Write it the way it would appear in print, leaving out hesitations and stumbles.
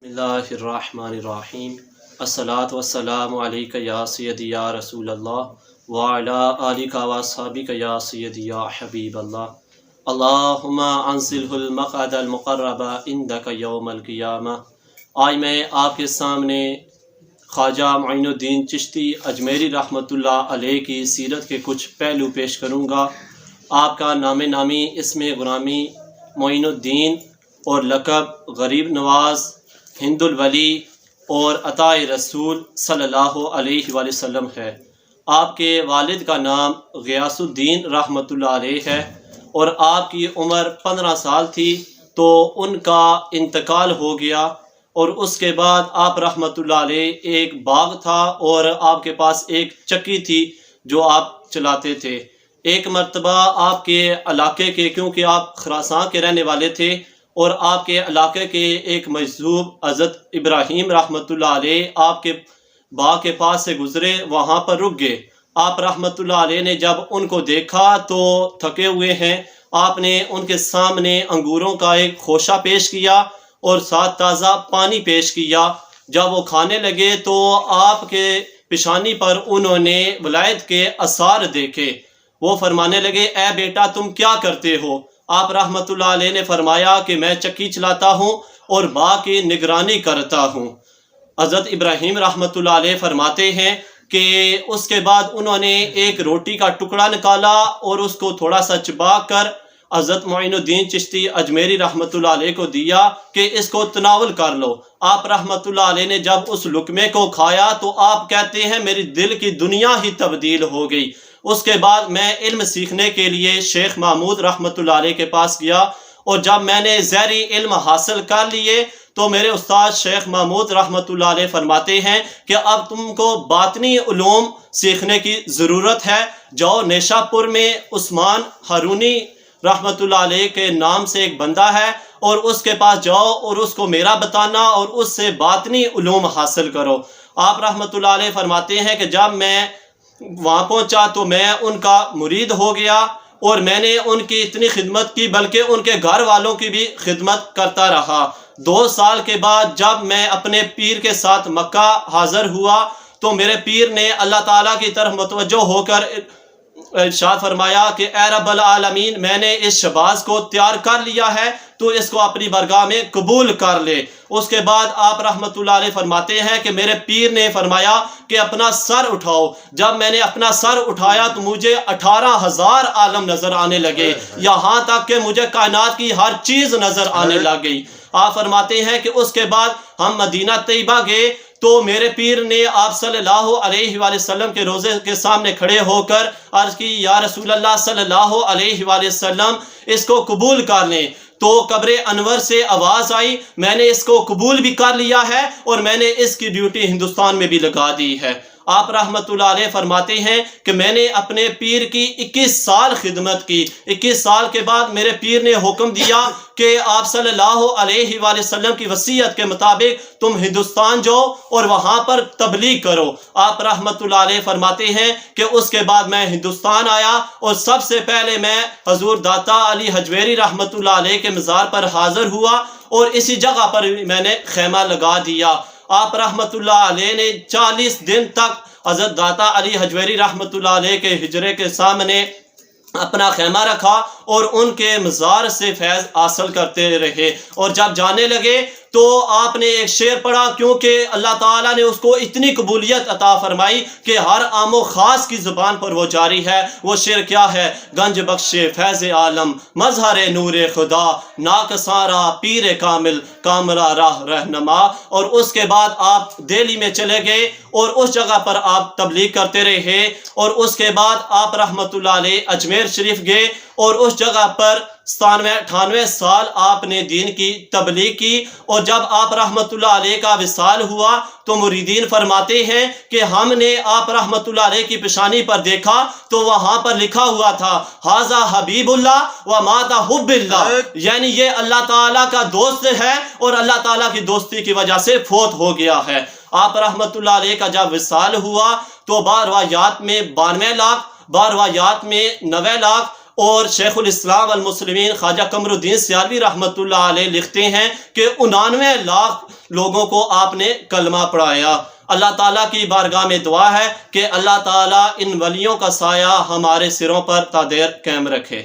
बिस्मिल्लाहिर्रहमानिर्रहीम। अस्सलातु वस्सलामु अलैका या सय्यदी या रसूल अल्लाह व अला आलिका व अस्हाबिका या सय्यदी या हबीब अल्लाह। अल्लाहुम्मा अंसिलहुल मक़अदल मुक़र्रबा इंदका यौमल क़ियामह। आज मैं आपके सामने ख्वाजा मोइनुद्दीन चिश्ती अजमेरी रहमतुल्लाह अलैह की सीरत के कुछ पहलू पेश करूँगा। आपका नाम नामी इसमें गुलामी मोइनुद्दीन और लक़ब गरीब नवाज़, हिंदुल वली और अताए रसूल सल्लल्लाहु अलैहि वसल्लम है। आपके वालिद का नाम ग़ियासुद्दीन रहमतुल्लाह अलैह है और आपकी उम्र 15 साल थी तो उनका इंतकाल हो गया। और उसके बाद आप रहमतुल्लाह अलैह एक बाग था और आपके पास एक चक्की थी जो आप चलाते थे। एक मर्तबा आपके इलाके के, क्योंकि आप खुरासान के रहने वाले थे, और आपके इलाके के एक मजदूब हज़रत इब्राहीम रहमतुल्लाह अलैह आपके बाग के पास से गुज़रे, वहाँ पर रुक गए। आप रहमतुल्लाह अलैह ने जब उनको देखा तो थके हुए हैं, आपने उनके सामने अंगूरों का एक खोशा पेश किया और साथ ताज़ा पानी पेश किया। जब वो खाने लगे तो आपके पेशानी पर उन्होंने वलायत के आसार देखे। वो फरमाने लगे, ए बेटा तुम क्या करते हो? आप रहमतुल्लाह अलैह ने फरमाया कि मैं चक्की चलाता हूँ और बाग की निगरानी करता हूँ। हज़रत इब्राहीम रहमतुल्लाह अलैह फरमाते हैं कि उसके बाद उन्होंने एक रोटी का टुकड़ा निकाला और उसको थोड़ा सा चबा कर हज़रत मोइनुद्दीन चिश्ती अजमेरी रहमतुल्लाह अलैह को दिया कि इसको तनावल कर लो। आप रहमतुल्लाह अलैह ने जब उस लुकमे को खाया तो आप कहते हैं मेरी दिल की दुनिया ही तब्दील हो गई। उसके बाद मैं इल्म सीखने के लिए शेख महमूद रहमतुल्लाह अलैह के पास गया और जब मैंने ज़हरी इल्म हासिल कर लिए तो मेरे उस्ताद शेख महमूद रहमतुल्लाह अलैह फरमाते हैं कि अब तुमको बातनी उलूम सीखने की ज़रूरत है। जाओ नेशापुर में उस्मान हारूनी रहमतुल्लाह अलैह के नाम से एक बंदा है और उसके पास जाओ और उसको मेरा बताना और उससे बातनी उलूम हासिल करो। आप रहमतुल्लाह अलैह फरमाते हैं कि जब मैं वहाँ पहुँचा तो मैं उनका मुरीद हो गया और मैंने उनकी इतनी खिदमत की बल्कि उनके घर वालों की भी खिदमत करता रहा। 2 साल के बाद जब मैं अपने पीर के साथ मक्का हाज़िर हुआ तो मेरे पीर ने अल्लाह ताला की तरफ मुतवज्जो होकर इरशाद फरमाया कि ए रब्बल आलमीन, मैंने इस शहबाज को तैयार कर लिया है, तो इसको अपनी बरगाह में कबूल कर ले। उसके बाद आप रहमतुल्लाह अलैह फरमाते हैं कि मेरे पीर ने फरमाया कि अपना सर उठाओ। जब मैंने अपना सर उठाया तो मुझे 18,000 आलम नजर आने लगे, यहाँ तक कि मुझे कायनात की हर चीज नजर आने लग गई। आप फरमाते हैं कि उसके बाद हम मदीना तैयबा गए तो मेरे पीर ने आप सल्लल्लाहु अलैहि वसल्लम के रोज़े के सामने खड़े होकर अर्ज की, या रसूल अल्लाह सल्लल्लाहु अलैहि वसल्लम, इसको कबूल कर लें। तो कब्र अनवर से आवाज़ आई, मैंने इसको कबूल भी कर लिया है और मैंने इसकी ड्यूटी हिंदुस्तान में भी लगा दी है। आप रहमतुल्लाह अलैह फरमाते हैं कि मैंने अपने पीर की 21 साल खिदमत की। 21 साल के बाद मेरे पीर ने हुक्म दिया कि आप सल्लल्लाहु अलैहि वसल्लम की वसीयत के मुताबिक तुम हिंदुस्तान जाओ और वहाँ पर तबलीग करो। आप रहमतुल्लाह अलैह फरमाते हैं कि उसके बाद मैं हिंदुस्तान आया और सबसे पहले मैं हजूर दाता अली हजवेरी रहमतुल्लाह अलैह के मज़ार पर हाजिर हुआ और इसी जगह पर मैंने खैमा लगा दिया। आप रहमतुल्लाह अलैह ने 40 दिन तक हज़रत दाता अली हजवेरी रहमतुल्लाह अलैह के हिजरे के सामने अपना खैमा रखा और उनके मज़ार से फैज़ हासिल करते रहे। और जब जाने लगे तो आपने एक शेर पढ़ा, क्योंकि अल्लाह ताला ने उसको इतनी कबूलियत अता फरमाई कि हर आमो खास की ज़ुबान पर वो जारी है। वो शेर क्या है? गंज बख्शे फैज़ आलम मजहर नूर खुदा, नाकसारा पीर कामिल कामरा राह रहनमा। और उसके बाद आप दिल्ली में चले गए और उस जगह पर आप तबलीग करते रहे। और उसके बाद आप रहमतुल्लाह अलैह अजमेर शरीफ गए और उस जगह पर 97-98 साल आपने दीन की तबलीग की। और जब आप रहमतुल्लाह अलैह का विसाल हुआ तो मुरीदीन फरमाते हैं कि हमने आप रहमतुल्लाह अलैह की पेशानी पर देखा तो वहाँ पर लिखा हुआ था, हाजा हबीबुल्लाह व माता हुब्बिल्लाह, यानी ये अल्लाह ताला का दोस्त है और अल्लाह ताला की दोस्ती की वजह से फोत हो गया है। आप रहमतुल्लाह अलैह का जब विसाल हुआ तो 12 वायात में 92 लाख, 12 वायात में 90 लाख, اور شیخ الاسلام والمسلمین خواجہ قمر الدین سیالوی رحمۃ اللہ علیہ لکھتے ہیں کہ 99 لاکھ لوگوں کو آپ نے کلمہ پڑھایا۔ اللہ تعالیٰ کی بارگاہ میں دعا ہے کہ اللہ تعالیٰ ان ولیوں کا سایہ ہمارے سروں پر تا دیر قائم رکھے۔